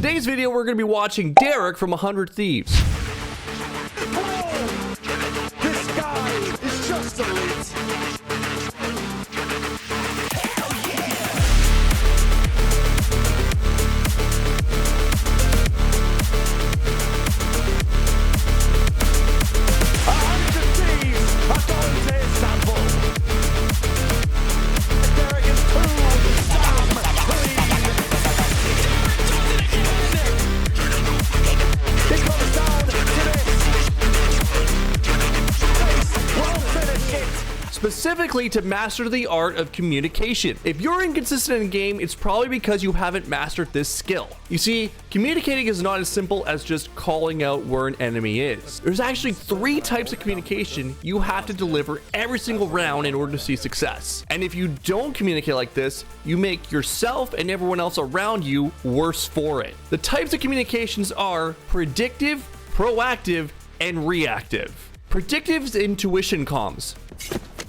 today's video, we're going to be watching Derek from 100 Thieves. This guy is just elite. Specifically to master the art of communication. If you're inconsistent in game, it's probably because you haven't mastered this skill. You see, communicating is not as simple as just calling out where an enemy is. There's actually 3 types of communication you have to deliver every single round in order to see success. And if you don't communicate like this, you make yourself and everyone else around you worse for it. The types of communications are predictive, proactive, and reactive. Predictive is intuition comms.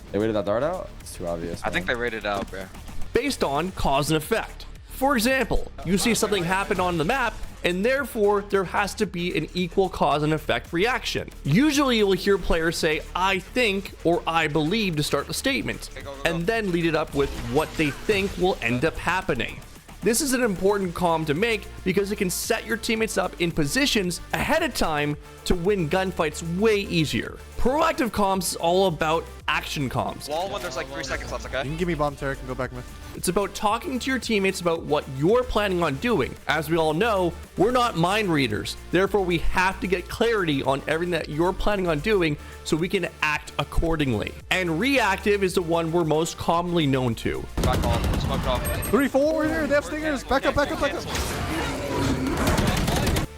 They waited that dart out? It's too obvious. I think they rated out, bro. Based on cause and effect. For example, you see something happen on the map, and therefore there has to be an equal cause and effect reaction. Usually you'll hear players say, I think or I believe to start the statement, and then lead it up with what they think will end up happening. This is an important comm to make because it can set your teammates up in positions ahead of time to win gunfights way easier. Proactive comms is all about action comms. Wall when there's like 3 seconds left, okay? You can give me bomb, Tarek, and go back mid. It's about talking to your teammates about what you're planning on doing. As we all know, we're not mind readers. Therefore, we have to get clarity on everything that you're planning on doing so we can act accordingly. And reactive is the one we're most commonly known to. Back on, smoked off. 3-4 over here, they have stingers. Back up, back up, back up.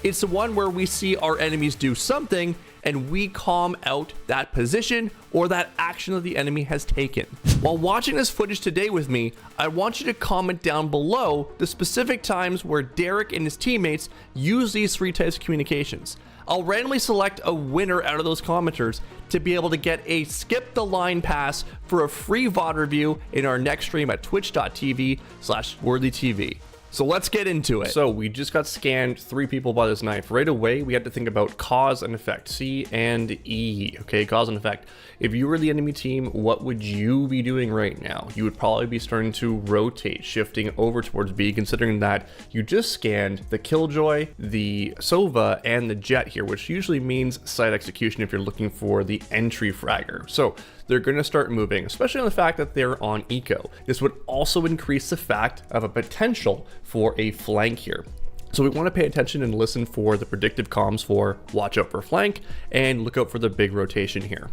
It's the one where we see our enemies do something and we calm out that position or that action that the enemy has taken. While watching this footage today with me, I want you to comment down below the specific times where Derek and his teammates use these 3 types of communications. I'll randomly select a winner out of those commenters to be able to get a skip the line pass for a free VOD review in our next stream at twitch.tv/worthytv. So let's get into it. So we just got scanned 3 people by this knife. Right away, we had to think about cause and effect, C and E, okay, cause and effect. If you were the enemy team, what would you be doing right now? You would probably be starting to rotate, shifting over towards B, considering that you just scanned the Killjoy, the Sova, and the Jet here, which usually means site execution if you're looking for the entry fragger. So they're going to start moving, especially on the fact that they're on eco. This would also increase the fact of a potential for a flank here. So we want to pay attention and listen for the predictive comms for watch out for flank and look out for the big rotation here.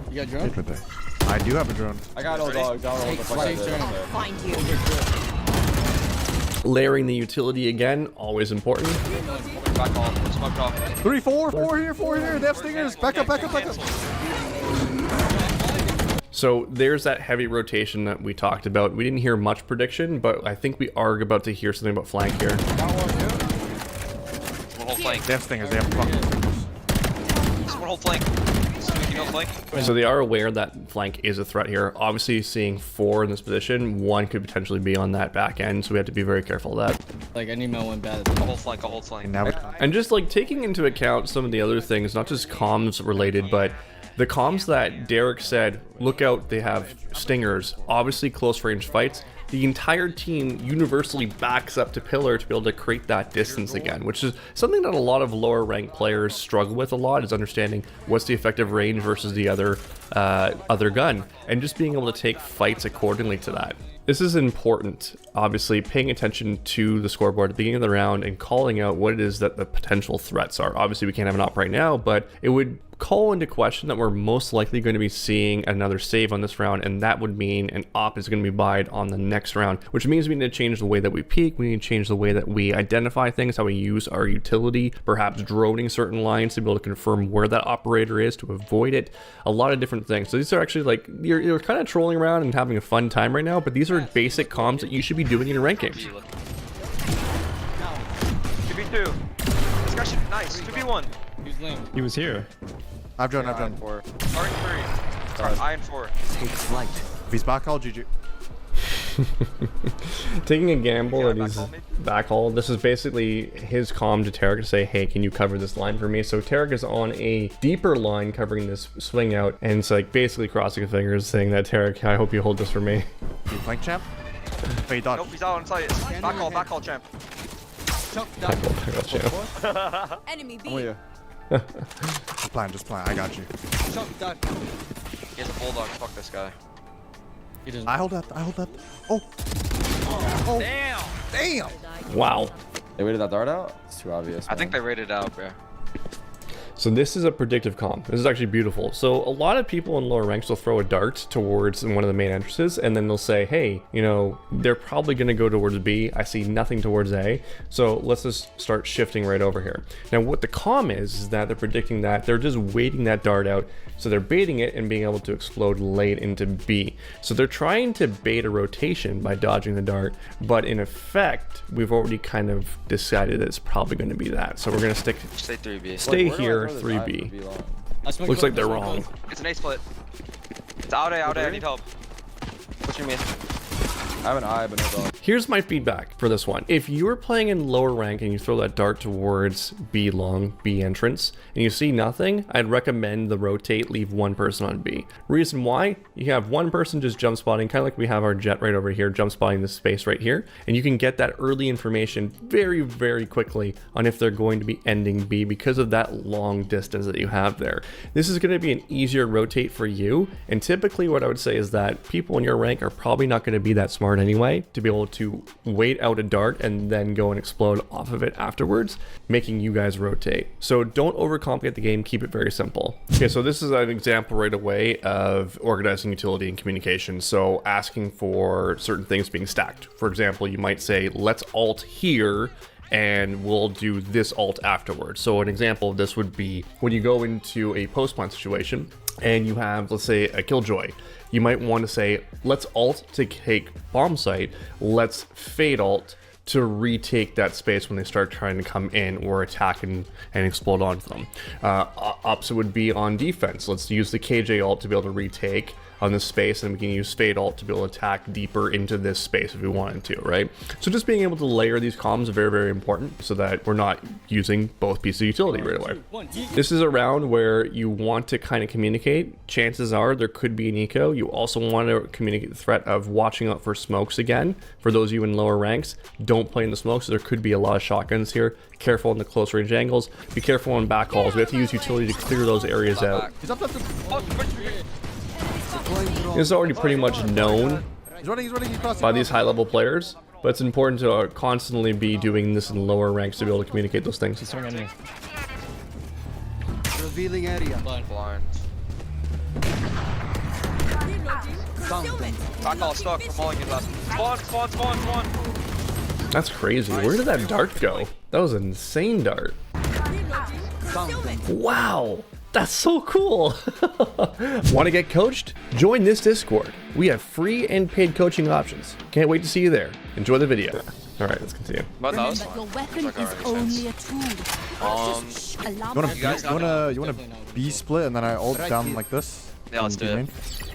You got a drone? I do have a drone. I got no dogs. Find you. Layering the utility again, always important. Back on, smoked off. 3-4 4 here, they have stingers. Back up, back up, back up. So there's that heavy rotation that we talked about. We didn't hear much prediction, but I think we are about to hear something about flank here. One whole flank. They have stingers, they have fucking stingers. One whole flank. Flank. So they are aware that flank is a threat here. Obviously seeing 4 in this position, 1 could potentially be on that back end, so we have to be very careful of that. Like any man went bad. A whole flank, a whole flank. And just like taking into account some of the other things, not just comms related, but the comms that Derek said, look out, they have stingers, obviously close range fights. The entire team universally backs up to pillar to be able to create that distance again, which is something that a lot of lower ranked players struggle with a lot, is understanding what's the effective range versus the other gun, and just being able to take fights accordingly to that. This is important, obviously paying attention to the scoreboard at the beginning of the round and calling out what it is that the potential threats are. Obviously we can't have an op right now, but it would call into question that we're most likely going to be seeing another save on this round, and that would mean an op is going to be buyed on the next round, which means we need to change the way that we peek, we need to change the way that we identify things, how we use our utility, perhaps droning certain lines to be able to confirm where that operator is to avoid it, a lot of different things. So these are actually like, you're kind of trolling around and having a fun time right now, but these are basic comms that you should be doing in your rankings. 2v2. This guy should be nice. 2v1. He was here. I've drone, I've drone. R3. Sorry, I and 4. Take flight. If he's back, I'll GG. Taking a gamble that Yeah, he's backhaul maybe? backhaul. This is basically his comm to Tarek to say, hey, can you cover this line for me? So Tarek is on a deeper line covering this swing out, and it's like basically crossing his fingers saying that, Tarek, I hope you hold this for me. You flank champ? Wait, dodge. Nope, he's out on site. Backhaul, champ. Backhaul, champ. Enemy I'm with B. you. Just plan. I got you. He has a bulldog. Fuck this guy. I hold that. Oh. Damn. Damn. Wow. They waited that dart out? It's too obvious. I think man. they rated out, bro. So this is a predictive comm. This is actually beautiful. So a lot of people in lower ranks will throw a dart towards one of the main entrances, and then they'll say, hey, you know, they're probably going to go towards B. I see nothing towards A. So let's just start shifting right over here. Now what the comm is that they're predicting that they're just waiting that dart out. So they're baiting it and being able to explode late into B. So they're trying to bait a rotation by dodging the dart, but in effect, we've already kind of decided that it's probably going to be that. So we're going to Stay 3B. stay Where do I here, throw this 3B. eye for B long? Looks like they're wrong. It's an A split. It's out A, I need help. Pushing me. I have an eye, but no dog. Here's my feedback for this one. If you're playing in lower rank and you throw that dart towards B long, B entrance, and you see nothing, I'd recommend the rotate, leave one person on B. Reason why? You have one person just jump spotting, kind of like we have our jet right over here, jump spotting this space right here, and you can get that early information very, very quickly on if they're going to be ending B because of that long distance that you have there. This is going to be an easier rotate for you, and typically what I would say is that people in your rank are probably not going to be that smart anyway to be able to wait out a dart and then go and explode off of it afterwards, making you guys rotate. So don't overcomplicate the game, keep it very simple. Okay, so this is an example right away of organizing utility and communication. So asking for certain things being stacked. For example, you might say, let's alt here and we'll do this alt afterwards. So an example of this would be when you go into a post plant situation and you have, let's say, a killjoy. You might want to say, let's alt to take bomb site, let's fade alt to retake that space when they start trying to come in or attack and explode onto them. Opposite would be on defense. Let's use the KJ alt to be able to retake on this space, and we can use fade alt to be able to attack deeper into this space if we wanted to, right? So just being able to layer these comms is very, very important so that we're not using both pieces of utility right away. This is a round where you want to kind of communicate. Chances are there could be an eco. You also want to communicate the threat of watching out for smokes again. For those of you in lower ranks, don't play in the smokes. There could be a lot of shotguns here. Careful in the close range angles. Be careful on backhauls. We have to use utility to clear those areas out. He's up. This is already pretty much known He's running. He's crossing. by these high-level players, but it's important to constantly be doing this in lower ranks to be able to communicate those things. Revealing area. Blind. Backhaul stuck. I'm mauling it last. Spawn. That's crazy. Where did that dart go? That was an insane dart. Wow, that's so cool. Want to get coached? Join this Discord. We have free and paid coaching options. Can't wait to see you there. Enjoy the video. All right, let's continue. But that was Remember, fine. your weapon is only a tool. Just allow You me. wanna B split and then I ult down like this? Yeah, let's on do B it. main?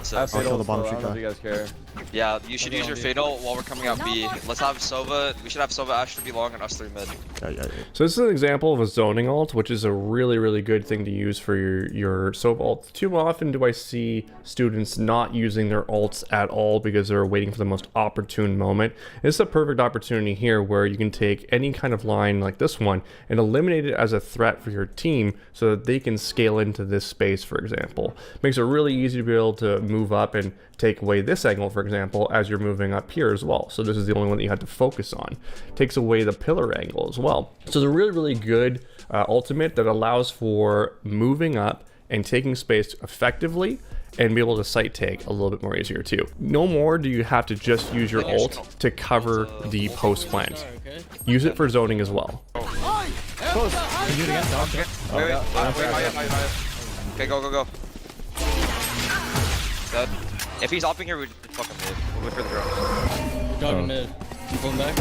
So, I'll kill the bottom I don't know street if you guys care. yeah, you should use your fatal while we're coming out B. Let's have Sova. We should have Sova Asher be long and us 3 mid. Yeah. So this is an example of a zoning alt, which is a really, really good thing to use for your Sova alt. Too often do I see students not using their alts at all because they're waiting for the most opportune moment. It's a perfect opportunity here where you can take any kind of line like this one and eliminate it as a threat for your team so that they can scale into this space, for example. Makes it really easy to be able to move up and take away this angle, for example, as you're moving up here as well. So this is the only one that you have to focus on. Takes away the pillar angle as well. So it's a really, really good ultimate that allows for moving up and taking space effectively and be able to sight take a little bit more easier too. No more do you have to just use your ult to cover the post plant. Use it for zoning as well. Wait. Okay, go. Dead. If he's hopping here, we'd fucking mid. We'll wait for the drone. Jogging mid. Going back.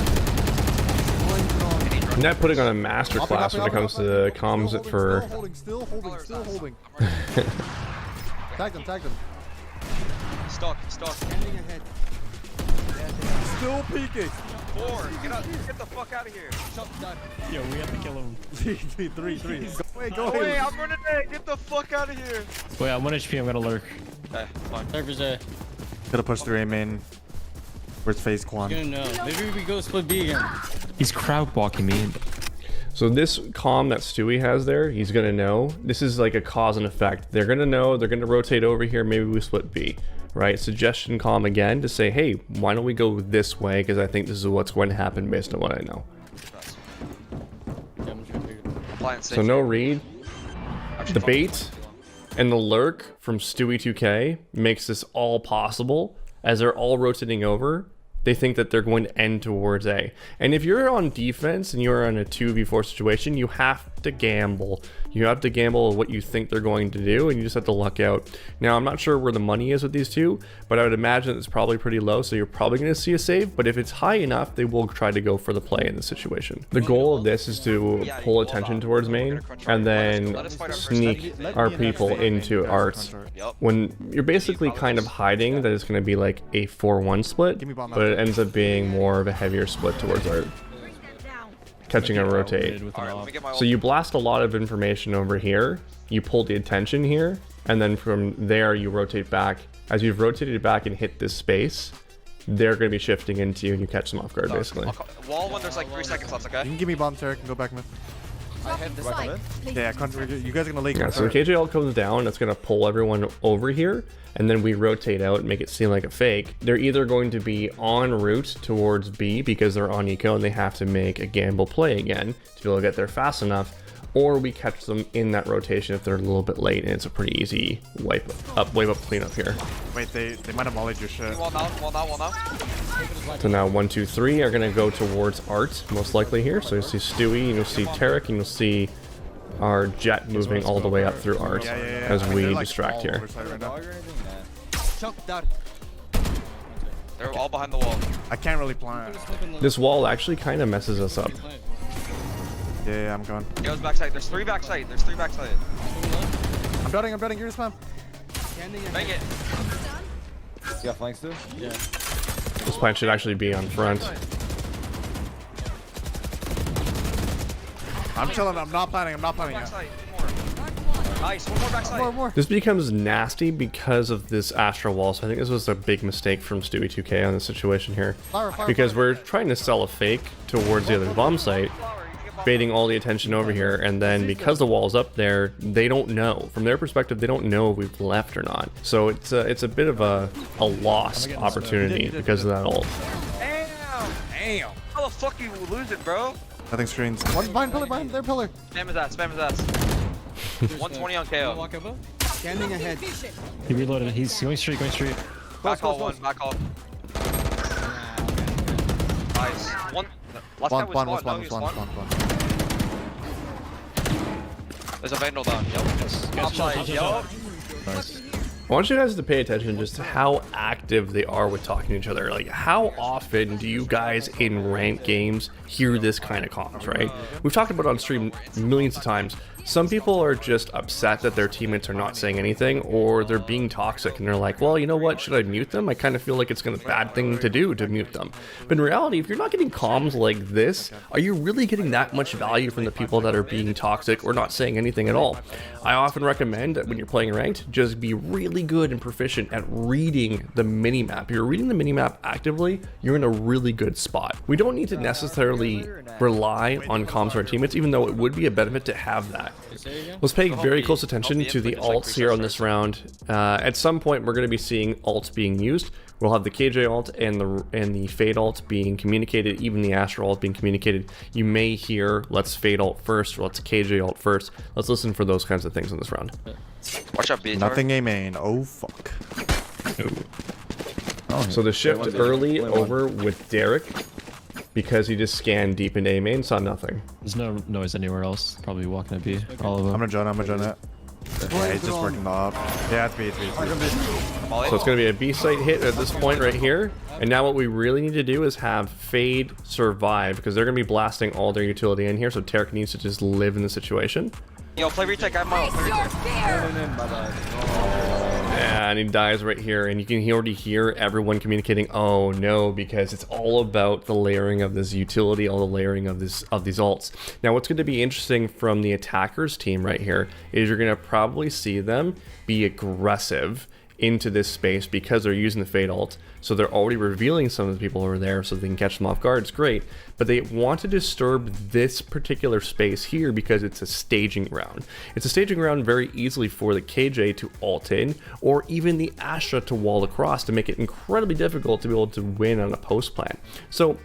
Net putting on a master class when it comes to comms for. Still holding. Tag them. Stuck. Standing ahead. Still peeking. 4. Get the fuck out of here. Yo, we have to kill him. 3. Go Oh, away. wait, I'm running in. Get the fuck out of here. Wait, I'm 1 HP. I'm gonna lurk. Okay, fine. Servers A. Gotta push through A main. Where's phase Quan? Gonna know. Maybe we go split B again. He's crowd walking me. So this comm that Stewie has there, he's gonna know. This is like a cause and effect. They're gonna know, they're gonna rotate over here, maybe we split B, right? Suggestion comm again to say, hey, why don't we go this way? Because I think this is what's going to happen based on what I know. So no read. The bait and the lurk from Stewie 2K makes this all possible as they're all rotating over. They think that they're going to end towards A. And if you're on defense and you're in a 2v4 situation, you have to gamble. You have to gamble what you think they're going to do, and you just have to luck out. Now, I'm not sure where the money is with these two, but I would imagine it's probably pretty low, so you're probably going to see a save. But if it's high enough, they will try to go for the play in this situation. The goal of this is to pull attention towards main and then sneak our people into arts. When you're basically kind of hiding that it's going to be like a 4-1 split, but it ends up being more of a heavier split towards art. Catching a rotate. So you blast a lot of information over here, you pull the attention here, and then from there you rotate back. As you've rotated back and hit this space, they're going to be shifting into you and you catch them off guard basically. Wall when there's like 3 seconds left, okay? You can give me bomb, Tarek, and go back mid. Yeah, you guys are gonna lake. Yeah, so the KJ ult comes down, it's going to pull everyone over here, and then we rotate out and make it seem like a fake. They're either going to be en route towards B because they're on eco and they have to make a gamble play again to be able to get there fast enough, or we catch them in that rotation if they're a little bit late, and it's a pretty easy wave up cleanup here. Wait, they might have mollied your shit. Wall now. So now 1, 2, 3 are going to go towards art most likely here. So you'll see Stewie, and you'll see Tarek, and you'll see our jet moving all the way up through art as we distract here. They're all behind the wall. I can't really plan. This wall actually kind of messes us up. Yeah, I'm going. Goes backside. There's 3 backside. I'm betting. You're spam. Bang it. You got flanks too? Yeah. This plant should actually be on front. I'm chilling. I'm not planning. Backside. 2 more. Nice. 1 more backside. More. This becomes nasty because of this Astra wall, so I think this was a big mistake from Stewie 2K on this situation here. Fire, Because we're trying to sell a fake towards the other bomb site, baiting all the attention over here, and then because the wall's up there, they don't know. From their perspective, they don't know if we've left or not. So it's a bit of a lost opportunity because of that ult. Damn. How the fuck you lose it, bro? Nothing screens. One behind their pillar. Spam his ass. 120 on KO. Walk over. Standing ahead. He reloaded. He's going straight. Back all 1. Back all. Nice. One. Last guy was spawn. There's a Vandal down. Yep. Upside. Yep. Nice. I want you guys to pay attention just to how active they are with talking to each other. Like, how often do you guys in ranked games hear this kind of comms, right? We've talked about it on stream millions of times. Some people are just upset that their teammates are not saying anything, or they're being toxic and they're like, well, you know what, should I mute them? I kind of feel like it's a bad thing to do to mute them. But in reality, if you're not getting comms like this, are you really getting that much value from the people that are being toxic or not saying anything at all? I often recommend that when you're playing ranked, just be really good and proficient at reading the minimap. If you're reading the minimap actively, you're in a really good spot. We don't need to necessarily rely on comms from our teammates, even though it would be a benefit to have that. Let's pay very close attention to the ults here on this round. At some point, we're going to be seeing ults being used. We'll have the KJ ult and the Fade ult being communicated, even the Astra ult being communicated. You may hear, let's Fade ult first, or let's KJ ult first. Let's listen for those kinds of things in this round. Watch out, B. Nothing A main. Oh, fuck. So the shift early over with Derek, because he just scanned deep into A main, saw nothing. There's no noise anywhere else. Probably walking at B. All of them. I'm gonna join it. Yeah, he's just working the op. Yeah, it's B. So it's going to be a B site hit at this point right here. And now what we really need to do is have Fade survive, because they're going to be blasting all their utility in here. So Tarek needs to just live in the situation. Yo, play retake. I'm out. Yeah, and he dies right here, and you can already hear everyone communicating, oh no, because it's all about the layering of this utility, all the layering of these ults. Now what's going to be interesting from the attackers team right here is you're going to probably see them be aggressive into this space because they're using the Fade ult, so they're already revealing some of the people over there so they can catch them off guard. It's great, but they want to disturb this particular space here because it's a staging round. It's a staging round very easily for the KJ to ult in, or even the Astra to wall across, to make it incredibly difficult to be able to win on a post plant. So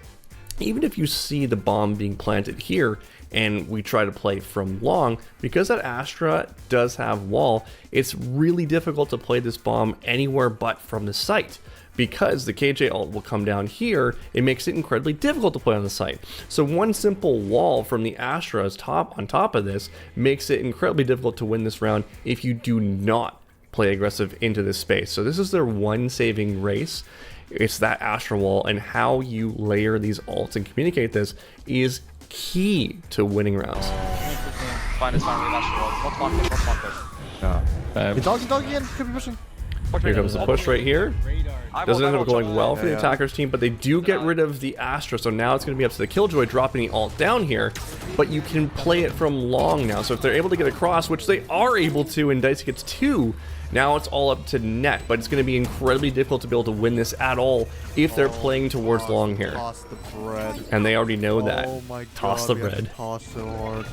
even if you see the bomb being planted here and we try to play from long, because that Astra does have wall, it's really difficult to play this bomb anywhere but from the site. Because the KJ ult will come down here, it makes it incredibly difficult to play on the site. So one simple wall from the Astra's on top of this makes it incredibly difficult to win this round if you do not play aggressive into this space. So this is their one saving race. It's that Astra wall, and how you layer these ults and communicate this is key to winning rounds. Fine, it's fine. Let's It's doggy again. Could be pushing. Here comes the push right here. Doesn't end up going well for the attackers team, but they do get rid of the Astra, so now it's going to be up to the Killjoy dropping the ult down here, but you can play it from long now. So if they're able to get across, which they are able to, and Dicey gets 2, now it's all up to net, but it's going to be incredibly difficult to be able to win this at all if they're playing towards long here. Toss the bread. And they already know that. Oh my god. Toss the bread. Toss so hard.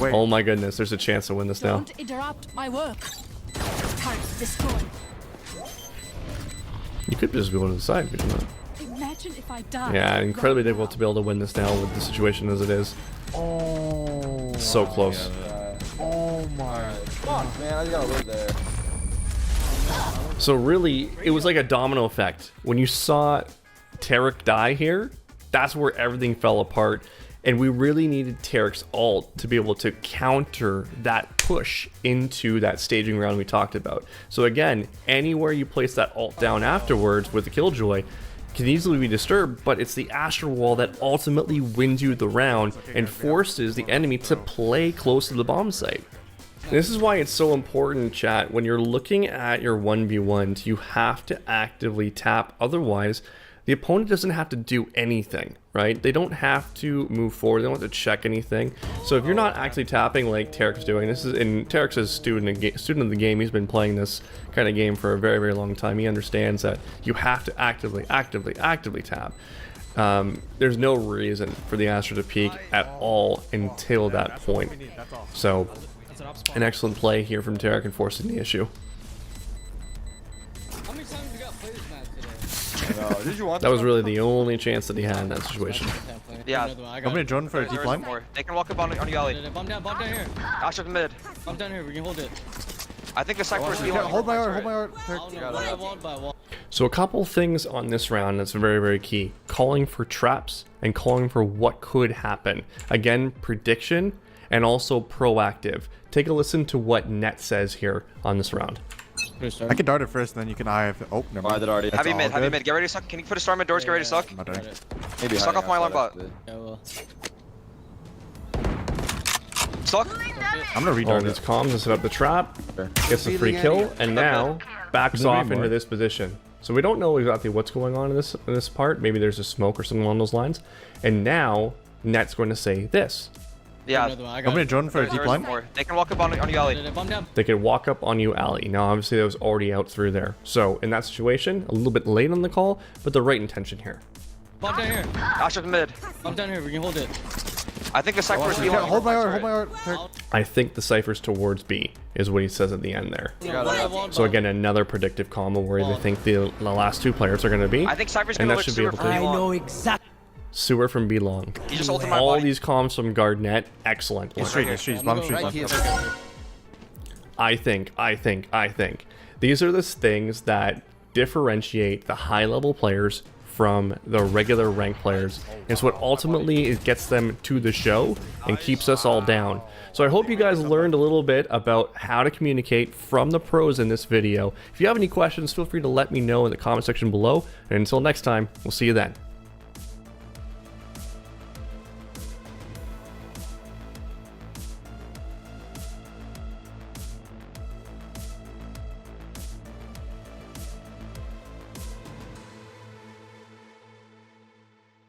Wait. Oh my goodness, there's a chance to win this now. Don't interrupt my work. Turret destroyed. You could just go to the side, could you not? Imagine if I die. Yeah, incredibly difficult to be able to win this now with the situation as it is. Oh. So close. Oh my. Come on, man. I just gotta live there. So really, it was like a domino effect. When you saw Tarek die here, that's where everything fell apart. And we really needed Tarek's ult to be able to counter that push into that staging round we talked about. So again, anywhere you place that ult down afterwards with the Killjoy can easily be disturbed, but it's the Astra wall that ultimately wins you the round and forces the enemy to play close to the bomb site. This is why it's so important, chat, when you're looking at your 1v1s, you have to actively tap, otherwise the opponent doesn't have to do anything, right? They don't have to move forward, they don't have to check anything. So if you're not actually tapping like Tarek's doing, Tarek's a student of the game, he's been playing this kind of game for a very, very long time. He understands that you have to actively tap. There's no reason for the Astra to peek at all until that point. So, an excellent play here from Tarek in forcing the issue. How many times we got players match today? Did you want That was really the only chance that he had in that situation. Yeah. I I'm gonna drone for a deep line. More. They can walk up on you, alley. Bomb down here. Astra mid. Bomb down here, we can hold it. I think the Cypher is Yeah, hold my art. I don't know what I want, but I want. So a couple things on this round that's very, very key. Calling for traps and calling for what could happen. Again, prediction and also proactive. Take a listen to what Net says here on this round. I can dart it first, and then you can eye if. Oh, never mind. I did already. Heavy all mid, heavy good. mid. Get ready to suck. Can you put a storm mid doors? Get ready to suck. I'm not dying. Maybe Suck off my alarm bot. Yeah, well. Suck. I'm gonna All redart these it. comms and set up the trap, gets the free kill, and now backs off into this position. So we don't know exactly what's going on in this part. Maybe there's a smoke or something along those lines. And now Net's going to say this. Yeah. I'm gonna drone for a deep line. More. They can walk up on you, alley. Bomb down. They could walk up on you, alley. Now, obviously, that was already out through there. So in that situation, a little bit late on the call, but the right intention here. Bomb down here. Astra mid. Bomb down here, we can hold it. I think the Cypher is Yeah, hold my art. I think the Cypher's towards B, is what he says at the end there. So again, another predictive combo where they think the last two players are going to be. I think Cypher's and gonna that look should be super able for to. long. exactly. Sewer from B long. He just ulted my All body. these comms from Guardnet, excellent. Street, bottom street. I think. These are the things that differentiate the high-level players from the regular ranked players. It's what ultimately it gets them to the show and keeps us all down. So I hope you guys learned a little bit about how to communicate from the pros in this video. If you have any questions, feel free to let me know in the comment section below. And until next time, we'll see you then.